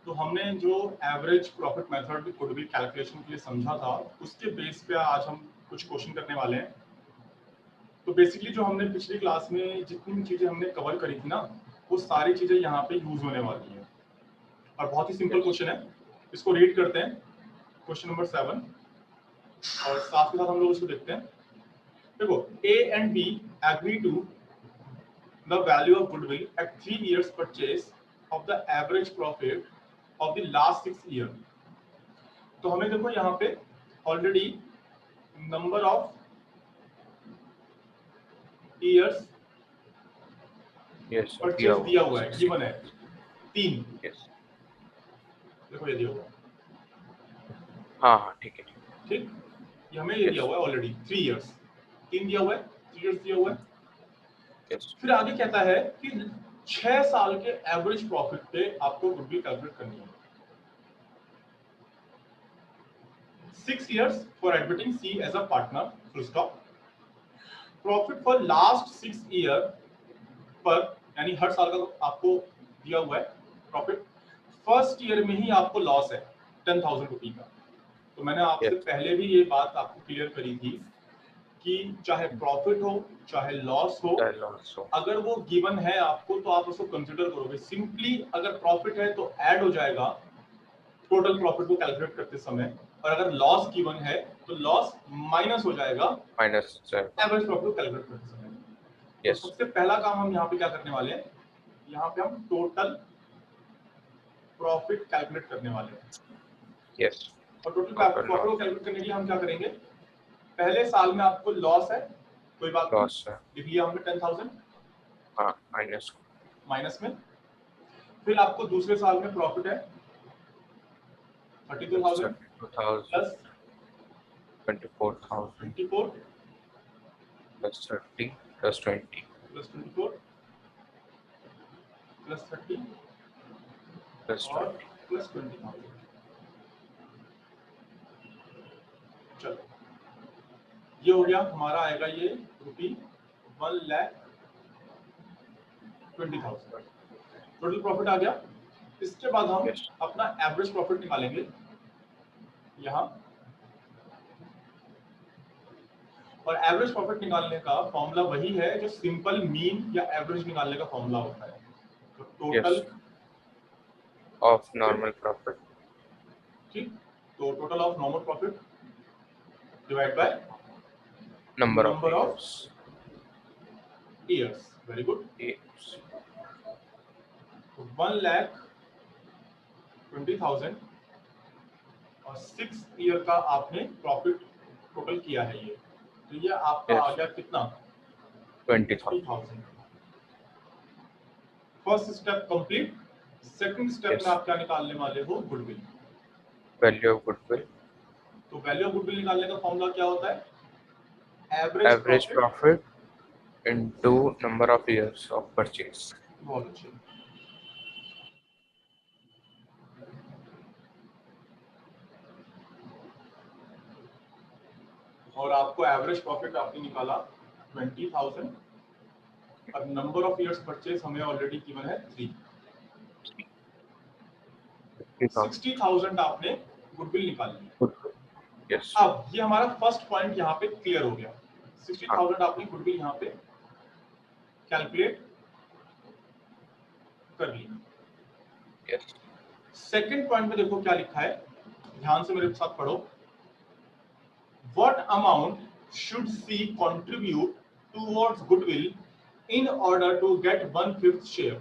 तो हमने जो average profit method goodwill calculation के लिए समझा था, उसके बेस पे आज हम कुछ क्वेश्चन करने वाले हैं। तो बेसिकली जो हमने पिछली क्लास में जितनी भी चीजें हमने कवर करी थी ना, वो सारी चीजें यहाँ पे यूज होने वाली हैं। और बहुत ही सिंपल क्वेश्चन है, इसको रीड करते हैं। क्वेश्चन नंबर 7 और साथ के साथ हम लोग इसको देखते हैं। देखो, A and B agree to the value of goodwill at 3 years purchase of the average profit of the last 6 year। तो हमें देखो यहाँ पे already number of years yes purchase दिया हुआ है, गिवन है 3। यस देखो ये दिया हुआ है, हाँ ठीक है ठीक। ये हमें ये दिया हुआ है ऑलरेडी 3 इयर्स, 3 दिया हुआ है, 3 इयर्स दिया हुआ है। यस फिर आगे कहता है कि 6 साल के एवरेज प्रॉफिट पे आपको गुडविल कैलकुलेट करनी है। 6 years for admitting C as a partner, full stop। Profit for last 6 year पर, यानी हर साल का आपको दिया हुआ है प्रॉफिट। फर्स्ट ईयर में ही आपको लॉस है 10,000 रुपी का। तो मैंने आपसे Yes. पहले भी ये बात आपको क्लियर करी थी कि चाहे प्रॉफिट हो चाहे लॉस हो, अगर वो गिवन है आपको तो आप उसको कंसिडर करोगे। सिंपली अगर प्रॉफिट है तो ऐड हो जाएगा टोटल प्रॉफिट को कैलकुलेट करते समय, और अगर लॉस गिवन है तो लॉस माइनस हो जाएगा माइनस एवरेज प्रॉफिट को कैलकुलेट करते समय। तो सबसे पहला काम हम यहाँ पे क्या करने वाले हैं, यहाँ पे हम टोटल प्रॉफिट कैलकुलेट करने वाले हैं। यस और टोटल प्रॉफिट को कैलकुलेट करने के लिए हम क्या करेंगे, पहले साल में आपको लॉस है, कोई बात नहीं, लिख लिया हमने 10,000 माइनस में। फिर आपको दूसरे साल में प्रॉफिट है 32,000 plus 24 plus 30 plus 20 plus 24 plus 30 plus और प्लस 20,000। चलो ये हो गया हमारा, आएगा ये रुपी 1,20,000 टोटल प्रॉफिट आ गया। इसके बाद हम अपना एवरेज प्रॉफिट निकालेंगे यहाँ, और एवरेज प्रॉफिट निकालने का फॉर्मूला वही है जो सिंपल मीन या एवरेज निकालने का फॉर्मूला होता है। तो टोटल ऑफ नॉर्मल प्रॉफिट, ठीक, तो total of normal profit divide by number of years. Very good. 1,20,000 और 6 ईयर का आपने प्रॉफिट टोटल किया है ये, तो ये आपका आ गया कितना, 20,000। First step complete. Second step में आप क्या निकालने वाले हो, गुडविल, वैल्यू ऑफ गुडविल। तो वैल्यू ऑफ गुडविल निकालने का फॉर्मूला क्या होता है, average profit into number of years of purchase. बहुत अच्छे। और आपको एवरेज प्रॉफिट आपने निकाला 20,000 और नंबर ऑफ इयर्स परचेज हमें ऑलरेडी गिवन है 3। 60,000 आपने गुडविल निकाल ली। yes. अब ये हमारा फर्स्ट पॉइंट यहाँ पे क्लियर हो गया। 60,000 आपने गुडविल यहाँ पे कैलकुलेट कर ली। yes. सेकंड पॉइंट में देखो क्या लिखा है, ध्यान से मेरे साथ पढ़ो। What amount should C contribute towards goodwill in order to get 1/5 share?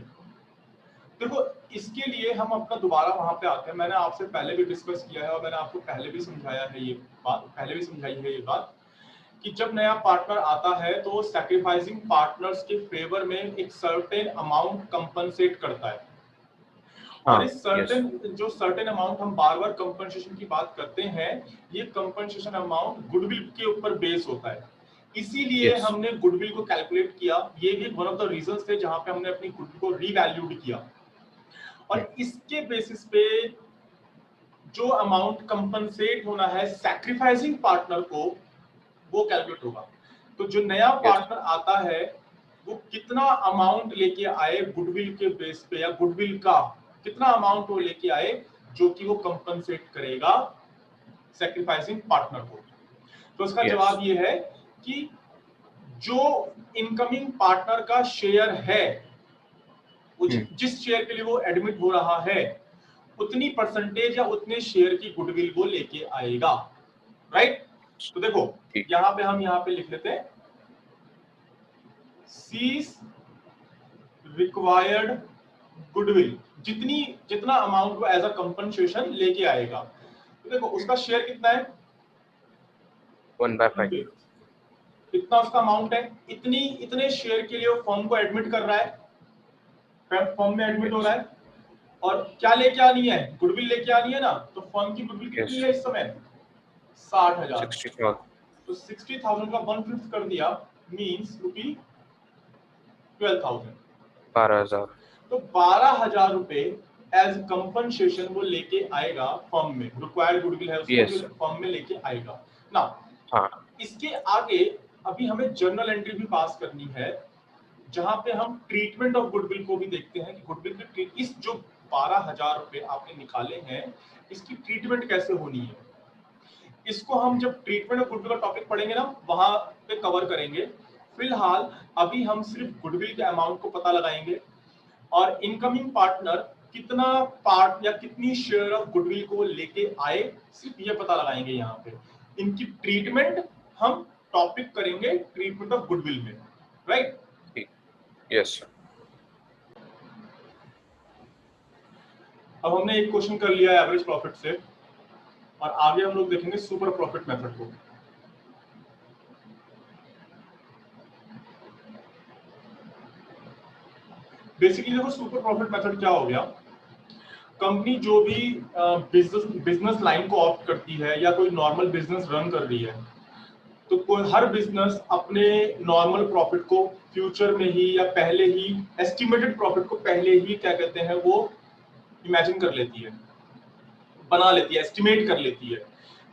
देखो इसके लिए हम अपना दोबारा वहां पे आते हैं। मैंने आपसे पहले भी डिस्कस किया है और मैंने आपको पहले भी समझाया है ये बात, पहले भी समझाई है ये बात कि जब नया पार्टनर आता है तो सैक्रिफाइसिंग पार्टनर्स के फेवर में एक सर्टेन अमाउंट कंपनसेट करता है। और इस सर्टेन अमाउंट हम बार बार कंपनसेशन की बात करते हैं, ये कंपनसेशन अमाउंट गुडविल के ऊपर बेस होता है। इसीलिए हमने गुडविल को कैलकुलेट किया। ये भी वन ऑफ द रीजंस थे जहां पे हमने अपनी गुडविल को रीवैल्यूड किया, और इसके बेसिस पे जो अमाउंट कंपनसेट होना है सैक्रिफाइसिंग पार्टनर को, वो कैलकुलेट होगा। तो जो नया पार्टनर आता है वो कितना अमाउंट लेके आए गुडविल के बेस पे, या गुडविल का कितना अमाउंट वो लेके आए जो कि वो कंपनसेट करेगा सैक्रिफाइसिंग पार्टनर को। तो इसका Yes. जवाब ये है कि जो इनकमिंग पार्टनर का शेयर है, वो जिस शेयर के लिए वो एडमिट हो रहा है, उतनी परसेंटेज या उतने शेयर की गुडविल वो लेके आएगा, राइट। तो देखो ठीक। यहां पे हम यहां पे लिख लेते हैं सीज रिक्वायर्ड गुडविल, जितना अमाउंट वो एज अ कंपनसेशन लेके आएगा। तो देखो उसका शेयर कितना है, 1/5। इतना उसका अमाउंट है, इतने शेयर के लिए वो फर्म को एडमिट कर रहा है, फर्म में एडमिट हो रहा है। और क्या लेके आनी है, गुडविल लेके आनी है ना। तो फर्म की गुडविल कितनी Yes. है इस समय, 60,000। 60,000। तो 60,000 का 1/5 कर दिया, मीन्स रुपी 12,000। 12,000। तो 12,000 रुपए एज कंपनसेशन वो लेके आएगा फर्म में, रिक्वायर्ड गुडविल है उसको Yes. जो फर्म में लेके आएगा ना। हाँ। इसके आगे अभी हमें जर्नल एंट्री भी पास करनी है, जहां पे हम ट्रीटमेंट ऑफ गुडविल को भी देखते हैं कि गुडविल की इस जो 12,000 रुपए आपने निकाले हैं, इसकी ट्रीटमेंट कैसे होनी है। इसको हम जब ट्रीटमेंट ऑफ गुडविल का टॉपिक पढ़ेंगे ना, वहां पे कवर करेंगे। फिलहाल अभी हम सिर्फ गुडविल के अमाउंट को पता लगाएंगे और इनकमिंग पार्टनर कितना पार्ट या कितनी शेयर ऑफ गुडविल को लेके आए, सिर्फ ये पता लगाएंगे। यहाँ पे इनकी ट्रीटमेंट हम टॉपिक करेंगे ट्रीटमेंट ऑफ गुडविल में, राइट। यस। अब हमने एक क्वेश्चन कर लिया एवरेज प्रॉफिट से, और आगे हम लोग देखेंगे सुपर प्रॉफिट मेथड को। बेसिकली देखो सुपर प्रॉफिट मेथड क्या हो गया, कंपनी जो भी बिजनेस लाइन को ऑप्ट करती है या कोई नॉर्मल बिजनेस रन कर रही है, तो कोई हर बिजनेस अपने नॉर्मल प्रॉफिट को फ्यूचर में ही या पहले ही एस्टिमेटेड प्रॉफिट को पहले ही क्या कहते हैं वो इमेजिन कर लेती है, बना लेती है, एस्टिमेट कर लेती है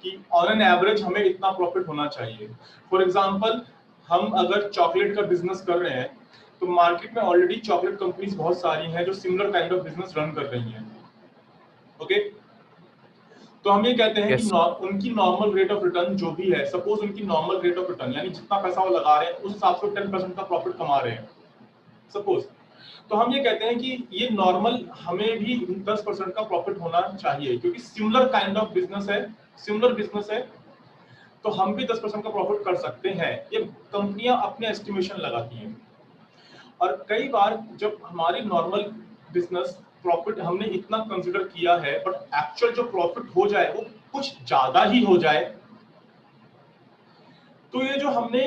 कि ऑन एन एवरेज हमें इतना प्रॉफिट होना चाहिए। फॉर एग्जांपल हम अगर चॉकलेट का बिजनेस कर रहे हैं, तो मार्केट में ऑलरेडी चॉकलेट कंपनीज बहुत सारी हैं जो similar kind of business run कर रही हैं, ओके। तो हम ये कहते हैं Yes. कि उनकी नॉर्मल रेट ऑफ रिटर्न जो भी है, सपोज उनकी नॉर्मल रेट ऑफ रिटर्न यानी जितना पैसा वो लगा रहे हैं उस हिसाब से 10% का प्रॉफिट कमा रहे हैं सपोज। तो हम ये कहते हैं कि ये नॉर्मल हमें भी 10% का प्रॉफिट होना चाहिए, क्योंकि सिमिलर काइंड ऑफ बिजनेस है, सिमिलर बिजनेस है, तो हम भी 10% का प्रॉफिट कर सकते हैं। ये कंपनियां अपने एस्टिमेशन लगाती हैं। और कई बार जब हमारी नॉर्मल बिजनेस प्रॉफिट हमने इतना कंसीडर किया है, बट एक्चुअल जो प्रॉफिट हो जाए वो कुछ ज्यादा ही हो जाए, तो ये जो हमने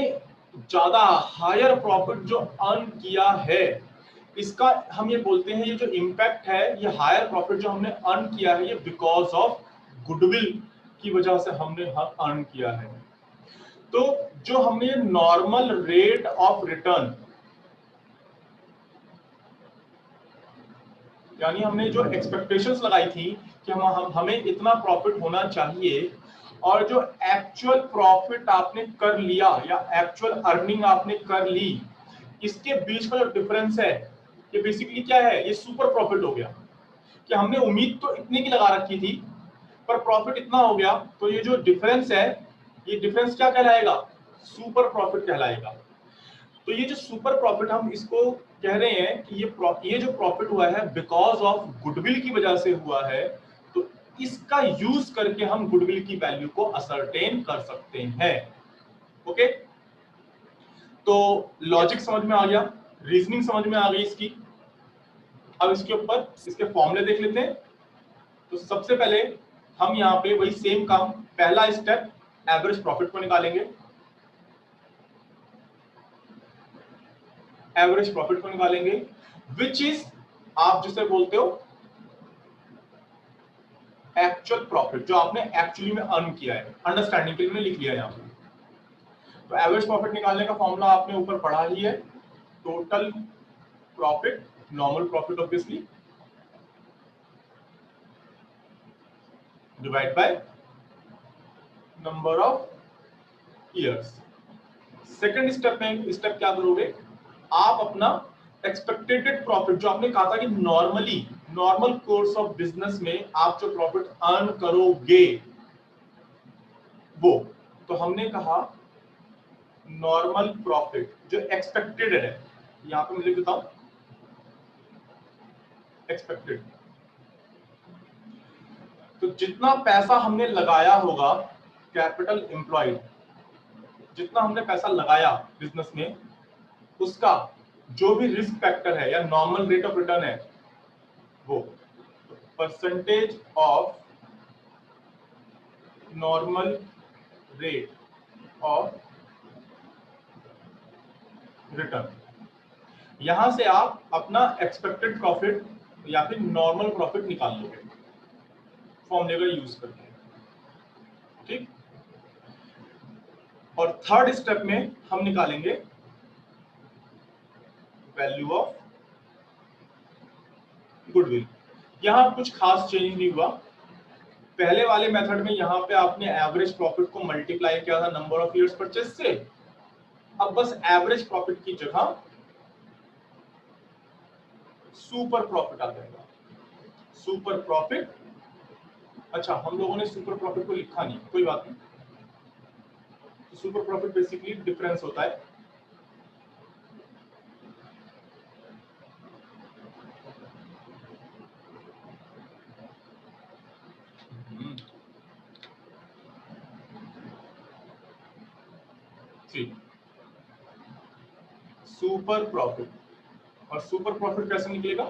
ज्यादा हायर प्रॉफिट जो अर्न किया है, इसका हम ये बोलते हैं ये जो इम्पैक्ट है, ये हायर प्रॉफिट जो हमने अर्न किया है, ये बिकॉज ऑफ गुडविल की वजह से हमने अर्न किया है। तो जो हमने नॉर्मल रेट ऑफ रिटर्न यानी हमने जो एक्सपेक्टेशंस लगाई थी कि हमें इतना प्रॉफिट होना चाहिए, और जो एक्चुअल प्रॉफिट आपने कर लिया या एक्चुअल अर्निंग आपने कर ली, इसके बीच का जो डिफरेंस है, ये बेसिकली क्या है, ये सुपर प्रॉफिट हो गया। कि हमने उम्मीद तो इतने की लगा रखी थी पर प्रॉफिट इतना हो गया, तो ये जो डिफरेंस है, ये डिफरेंस क्या कहलाएगा, सुपर प्रॉफिट कहलाएगा। तो ये जो सुपर प्रॉफिट हम इसको कह रहे हैं कि ये जो प्रॉफिट हुआ है बिकॉज ऑफ गुडविल की वजह से हुआ है, तो इसका यूज करके हम गुडविल की वैल्यू को असरटेन कर सकते हैं, ओके। तो लॉजिक समझ में आ गया, रीजनिंग समझ में आ गई इसकी। अब इसके ऊपर इसके फॉर्मूले देख लेते हैं। तो सबसे पहले हम यहाँ पे वही सेम काम, पहला स्टेप एवरेज प्रॉफिट को निकालेंगे, एवरेज प्रॉफिट को निकालेंगे, विच इज आप जिसे बोलते हो एक्चुअल प्रॉफिट, जो आपने एक्चुअली में अर्न किया है। अंडरस्टैंडिंग के लिए मैंने लिख लिया यहाँ पे। तो एवरेज प्रॉफिट निकालने का फॉर्मूला आपने ऊपर पढ़ा ही है, total profit, normal profit obviously, divide by number of years. Second step में क्या करोगे, आप अपना एक्सपेक्टेड प्रॉफिट जो आपने कहा था कि नॉर्मल कोर्स ऑफ बिजनेस में आप जो प्रॉफिट अर्न करोगे वो, तो हमने कहा नॉर्मल प्रॉफिट जो एक्सपेक्टेड है, यहां पे मैं लिख देता हूं एक्सपेक्टेड। तो जितना पैसा हमने लगाया होगा, कैपिटल एम्प्लॉयड, जितना हमने पैसा लगाया बिजनेस में, उसका जो भी रिस्क फैक्टर है या नॉर्मल रेट ऑफ रिटर्न है वो percentage of normal rate of return, यहां से आप अपना एक्सपेक्टेड प्रॉफिट या फिर नॉर्मल प्रॉफिट निकाल लोगे फॉर्मूले का यूज करके, ठीक। और थर्ड स्टेप में हम निकालेंगे वैल्यू ऑफ गुडविल। यहां कुछ खास चेंज नहीं हुआ। पहले वाले मेथड में यहां पे आपने एवरेज प्रॉफिट को मल्टीप्लाई किया था नंबर ऑफ इयर्स परचेज से, अब बस एवरेज प्रॉफिट की जगह सुपर प्रॉफिट आ जाएगा। सुपर प्रॉफिट, अच्छा हम लोगों ने सुपर प्रॉफिट को लिखा नहीं, कोई बात नहीं। तो सुपर प्रॉफिट बेसिकली डिफरेंस होता है सुपर प्रॉफिट। और सुपर प्रॉफिट कैसे निकलेगा?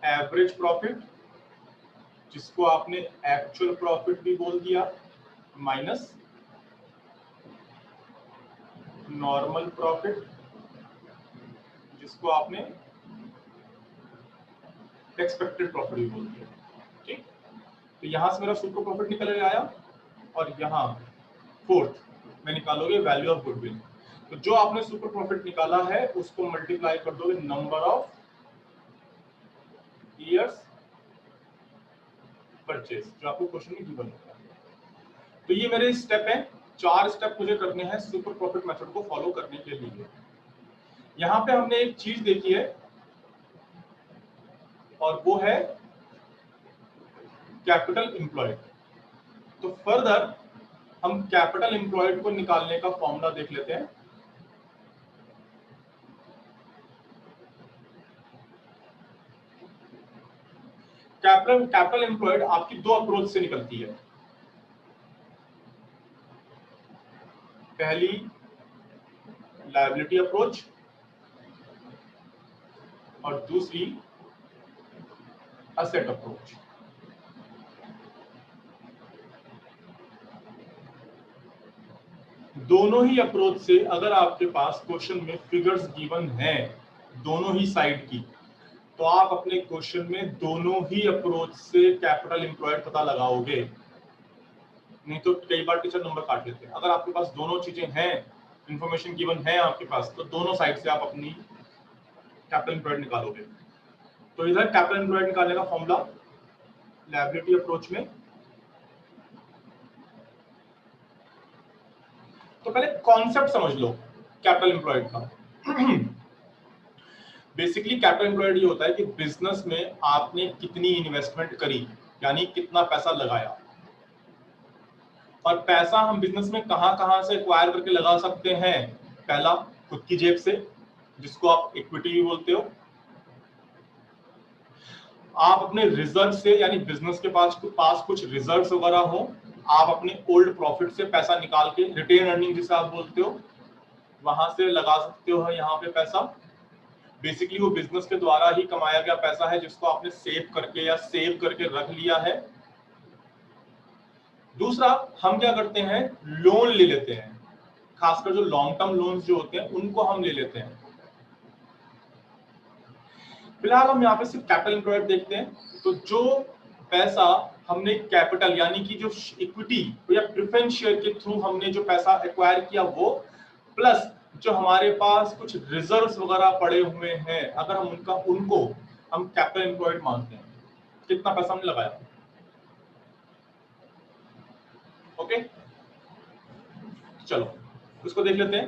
एवरेज प्रॉफिट, जिसको आपने एक्चुअल प्रॉफिट भी बोल दिया, माइनस नॉर्मल प्रॉफिट, जिसको आपने एक्सपेक्टेड प्रॉफिट भी बोल दिया, ठीक। तो यहां से मेरा सुपर प्रॉफिट निकल के आया, और यहां फोर्थ में निकालोगे वैल्यू ऑफ गुडविल। तो जो आपने सुपर प्रॉफिट निकाला है उसको मल्टीप्लाई कर दोगे नंबर ऑफ ईयर्स परचेज, जो आपको क्वेश्चन में गिवन होता है। तो ये मेरे स्टेप हैं, 4 स्टेप मुझे करने हैं सुपर प्रॉफिट मेथड को फॉलो करने के लिए। यहां पे हमने एक चीज देखी है और वो है कैपिटल एम्प्लॉयड। तो फर्दर हम कैपिटल एम्प्लॉयड को निकालने का फॉर्मूला देख लेते हैं। कैपिटल एम्प्लॉयड आपकी 2 अप्रोच से निकलती है। पहली लायबिलिटी अप्रोच और दूसरी असेट अप्रोच। दोनों ही अप्रोच से अगर आपके पास क्वेश्चन में फिगर्स गिवन हैं दोनों ही साइड की, तो आप अपने क्वेश्चन में दोनों ही अप्रोच से कैपिटल एम्प्लॉयड पता लगाओगे। नहीं तो कई बार टीचर नंबर काट लेते हैं। अगर आपके पास दोनों चीजें हैं, इंफॉर्मेशन गिवन है आपके पास, तो दोनों साइड से आप अपनी कैपिटल एम्प्लॉयड निकालोगे। तो इधर कैपिटल एम्प्लॉयड निकालने का फॉर्मूला लायबिलिटी अप्रोच में, तो पहले कॉन्सेप्ट समझ लो कैपिटल एम्प्लॉयड का। बेसिकली कैपिटल एम्प्लॉयड ये होता है कि बिजनेस में आपने कितनी इन्वेस्टमेंट करी, यानी कितना पैसा लगाया। और पैसा हम बिजनेस में कहां कहां से एक्वायर करके लगा सकते हैं? पहला, खुद की जेब से, जिसको आप इक्विटी भी बोलते हो। आप अपने रिजर्व से, यानी बिजनेस के पास कुछ रिजर्व्स वगैरह हो, आप अपने ओल्ड प्रॉफिट से पैसा निकाल के, रिटेन अर्निंग जिसे आप बोलते हो, वहां से लगा सकते हो यहाँ पे पैसा। बेसिकली वो बिजनेस के द्वारा ही कमाया गया पैसा है, जिसको आपने सेव करके या सेव करके रख लिया है। दूसरा, हम क्या करते हैं, लोन ले लेते हैं, खासकर जो लॉन्ग टर्म लोन्स जो होते हैं उनको हम ले लेते हैं। फिलहाल हम यहाँ पे सिर्फ कैपिटल एम्प्लॉयड देखते हैं। तो जो पैसा हमने कैपिटल यानी कि जो इक्विटी या प्रेफरेंस शेयर के थ्रू हमने जो पैसा एक्वायर किया वो, प्लस जो हमारे पास कुछ रिजर्व्स वगैरह पड़े हुए हैं, अगर हम उनको हम कैपिटल एम्प्लॉयड मानते हैं, कितना पैसा हमने लगाया। ओके, चलो उसको देख लेते हैं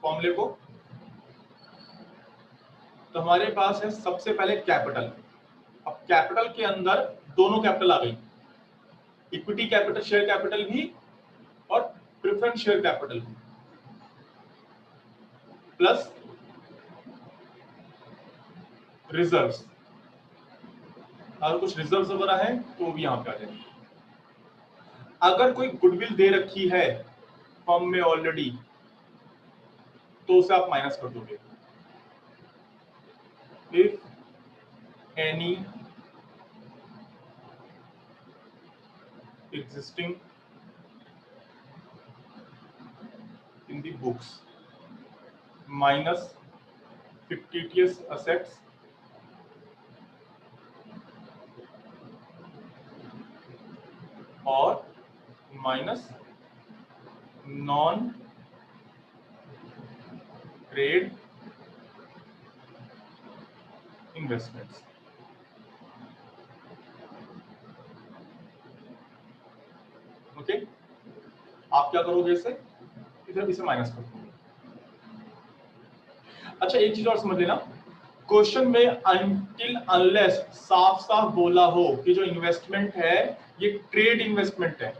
फॉर्मूले को। तो हमारे पास है सबसे पहले कैपिटल। अब कैपिटल के अंदर दोनों कैपिटल आ गई, इक्विटी कैपिटल शेयर कैपिटल भी और प्रेफरेंस शेयर कैपिटल भी, प्लस रिजर्व्स। अगर कुछ रिजर्व्स वगैरह है तो वो भी यहां पे आ जाएंगे। अगर कोई गुडविल दे रखी है फर्म में ऑलरेडी तो उसे आप माइनस कर दोगे। If any existing in the books minus fictitious assets or minus non trade investments। Okay, आप क्या करोगे इसे, इधर इसे माइनस कर दोगे। अच्छा एक चीज और समझ लेना, क्वेश्चन में अनटिल अनलेस साफ साफ बोला हो कि जो इन्वेस्टमेंट है ये ट्रेड इन्वेस्टमेंट है,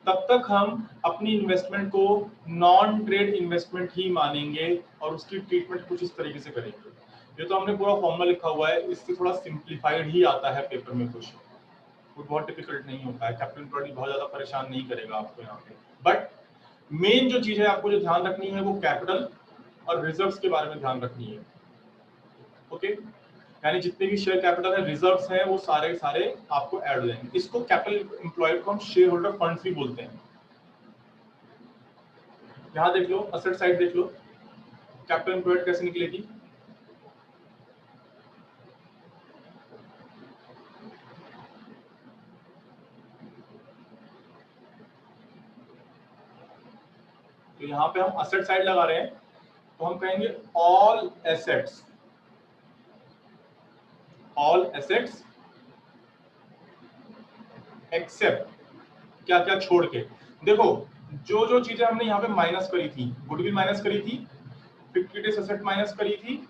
तब तक हम अपनी इन्वेस्टमेंट को नॉन ट्रेड इन्वेस्टमेंट ही मानेंगे और उसकी ट्रीटमेंट कुछ इस तरीके से करेंगे। ये तो हमने पूरा फॉर्मूला लिखा हुआ है, इससे थोड़ा सिंप्लीफाइड ही आता है पेपर में क्वेश्चन, बहुत डिफिकल्ट नहीं होता है। कैपिटल एम्प्लॉयड बहुत ज्यादा परेशान नहीं करेगा आपको यहाँ पे। बट मेन जो चीज है आपको जो ध्यान रखनी है वो कैपिटल और रिजर्व्स के बारे में ध्यान रखनी है। ओके, यानी जितने भी शेयर कैपिटल है, रिजर्व्स हैं, वो सारे सारे आपको ऐड हो जाएंगे। इसको कैपिटल एम्प्लॉयड को हम शेयर होल्डर फंड्स भी बोलते हैं। यहाँ देख लो, असेट साइड देख लो, कैपिटल एम्प्लॉयड कैसे निकलेगी। तो यहाँ पे हम असेट साइड लगा रहे हैं, तो हम कहेंगे all assets, all assets except क्या क्या छोड़ के। देखो जो जो चीजें हमने यहाँ पे माइनस करी थी, गुडविल माइनस करी थी, फिक्टिटियस एसेट माइनस करी थी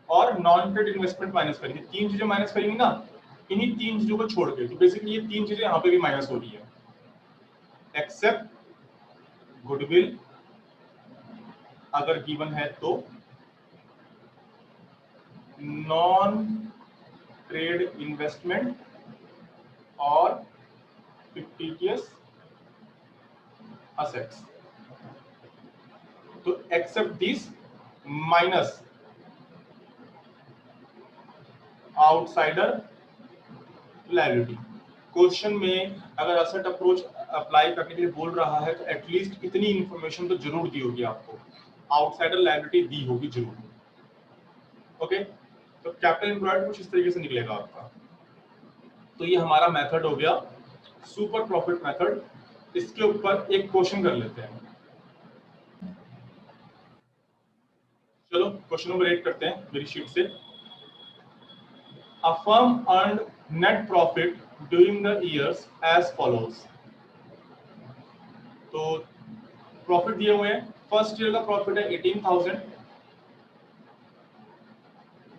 और नॉन ट्रेड इन्वेस्टमेंट माइनस करी थी, तीन चीजें माइनस करेंगी ना, इन्हीं तीन चीजों को छोड़ के। तो बेसिकली ये तीन चीजें यहाँ पे भी माइनस हो रही है, एक्सेप्ट गुडविल अगर गिवन है तो, नॉन ट्रेड इन्वेस्टमेंट और फिक्टिटियस असेट्स। तो except this minus outsider liability. Question में अगर असेट अप्रोच अप्लाई करने के लिए बोल रहा है तो एटलीस्ट इतनी इंफॉर्मेशन तो जरूर दी होगी आपको, आउटसाइडर लायबिलिटी दी होगी जरूर। ओके, तो कैपिटल एम्प्लॉयड कुछ इस तरीके से निकलेगा आपका। तो ये हमारा मेथड हो गया सुपर प्रॉफिट मेथड। इसके ऊपर एक क्वेश्चन कर लेते हैं। चलो क्वेश्चन नंबर 8 करते हैं मेरी शीट से। A firm earned net profit during the years as follows। तो प्रॉफिट दिए हुए हैं, फर्स्ट ईयर का प्रॉफिट है 18,000,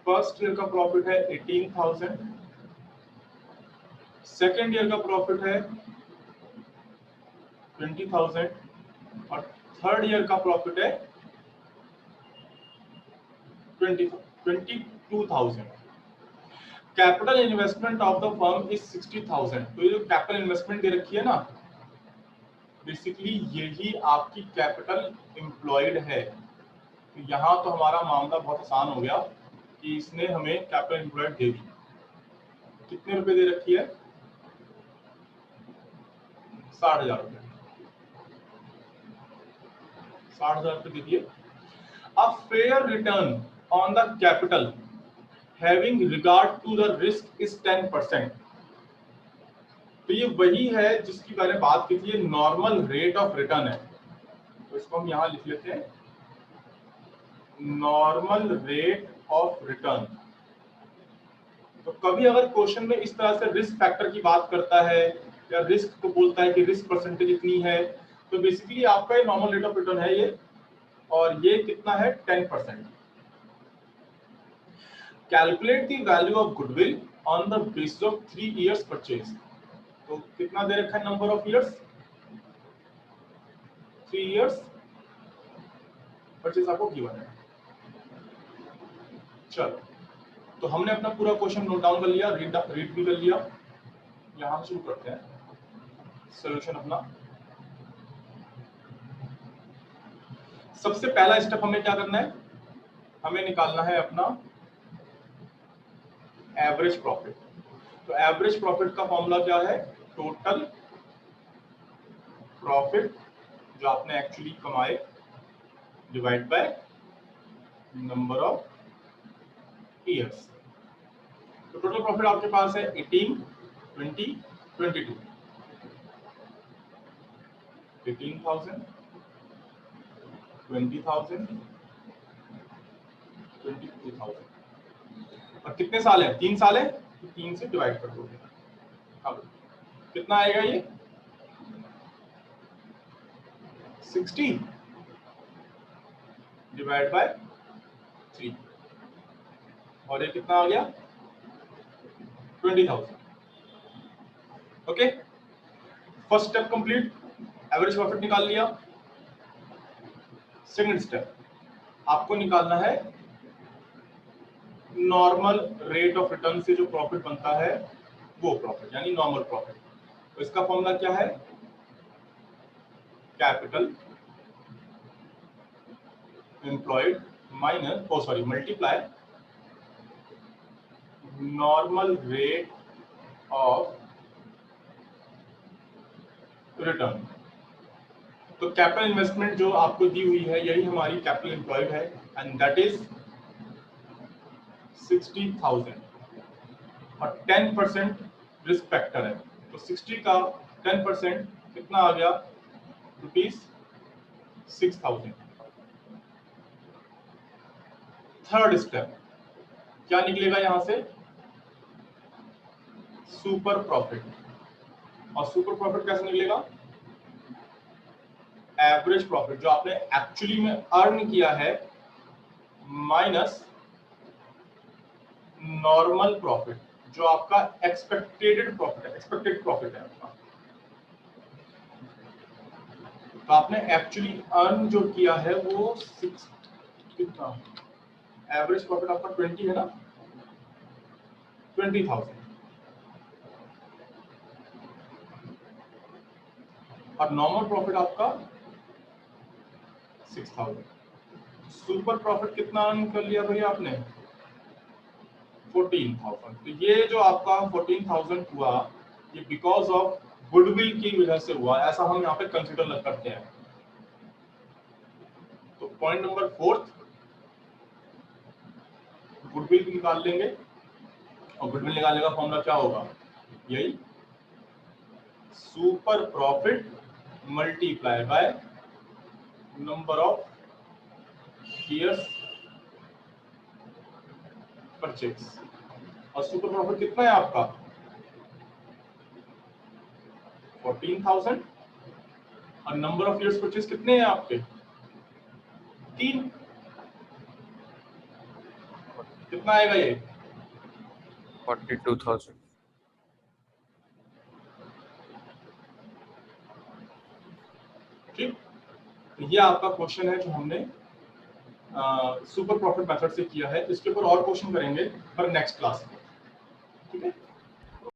फर्स्ट ईयर का प्रॉफिट है 18,000, सेकेंड ईयर का प्रॉफिट है 20,000 और थर्ड ईयर का प्रॉफिट है 22,000। Capital investment of the firm is 60,000। तो ये जो कैपिटल इन्वेस्टमेंट दे रखी है ना, बेसिकली यही आपकी कैपिटल एम्प्लॉयड है। तो यहाँ तो हमारा मामला बहुत आसान हो गया कि इसने हमें कैपिटल एम्प्लॉयड दे दी। कितने रुपए दे रखी है, 60,000 रुपए, 60,000 रुपए दे दिए। A fair return on the capital having regard to the risk is 10%। तो ये वही है जिसकी बारे में बात की थी, ये नॉर्मल रेट ऑफ रिटर्न है। तो इसको हम यहां लिख लेते हैं, नॉर्मल रेट ऑफ रिटर्न। तो कभी अगर क्वेश्चन में इस तरह से रिस्क फैक्टर की बात करता है या रिस्क को बोलता है कि रिस्क परसेंटेज इतनी है, तो बेसिकली आपका नॉर्मल रेट ऑफ रिटर्न है ये, और ये कितना है 10%। Calculate the value of goodwill on the basis of 3 years purchase. तो कितना दे रखा है number of years? 3 years purchase आपको गिवन है। चलो, तो हमने अपना पूरा क्वेश्चन नोट डाउन कर लिया, रीड भी कर लिया। यहां शुरू करते हैं सॉल्यूशन अपना। सबसे पहला स्टेप हमें क्या करना है? हमें निकालना है अपना एवरेज प्रॉफिट। तो एवरेज प्रॉफिट का फॉर्मूला क्या है? टोटल प्रॉफिट जो आपने एक्चुअली कमाए divide by number of years. तो टोटल प्रॉफिट आपके पास है 18, 20, 22। 18,000, 20,000, 22,000। और कितने साल है? 3 साल है, तो 3 से डिवाइड कर दोगे। अब कितना आएगा ये? 60 डिवाइड बाय 3। और ये कितना आ गया? 20,000। Okay, first step complete, average profit निकाल लिया। सेकंड स्टेप, आपको निकालना है नॉर्मल रेट ऑफ रिटर्न से जो प्रॉफिट बनता है वो प्रॉफिट, यानी नॉर्मल प्रॉफिट। तो इसका फॉर्मूला क्या है? Capital employed minus multiply normal rate of return. तो कैपिटल इन्वेस्टमेंट जो आपको दी हुई है यही हमारी कैपिटल एम्प्लॉयड है, एंड दैट इज 60,000 और 10% रिस्क फैक्टर है। तो 60 का 10% कितना आ गया? ₹6,000। थर्ड स्टेप क्या निकलेगा यहां से? Super profit. और सुपर प्रॉफिट कैसे निकलेगा? एवरेज प्रॉफिट जो आपने एक्चुअली में अर्न किया है माइनस नॉर्मल प्रॉफिट जो आपका एक्सपेक्टेड प्रॉफिट है आपका। तो आपने एक्चुअली अर्न जो किया है वो 6 कितना? एवरेज प्रॉफिट आपका 20 है ना, 20,000। और नॉर्मल प्रॉफिट आपका 6,000। सुपर प्रॉफिट कितना अर्न कर लिया भैया आपने? 14,000। तो ये जो आपका 14,000 हुआ ये बिकॉज ऑफ गुडविल की वजह से हुआ, ऐसा हम यहाँ पे कंसिडर करते हैं। तो पॉइंट नंबर 4 गुडविल निकाल लेंगे, और गुडविल निकालने का फॉर्मूला क्या होगा? यही super profit multiply by number of years purchase. और सुपर प्रॉफिट कितना है आपका? 14,000। और नंबर ऑफ ईयर्स परचेज कितने हैं आपके? 3। कितना आएगा ये? 42,000। ठीक, तो ये आपका क्वेश्चन है जो हमने सुपर प्रॉफिट मेथड से किया है। इसके ऊपर और क्वेश्चन करेंगे पर नेक्स्ट क्लास में।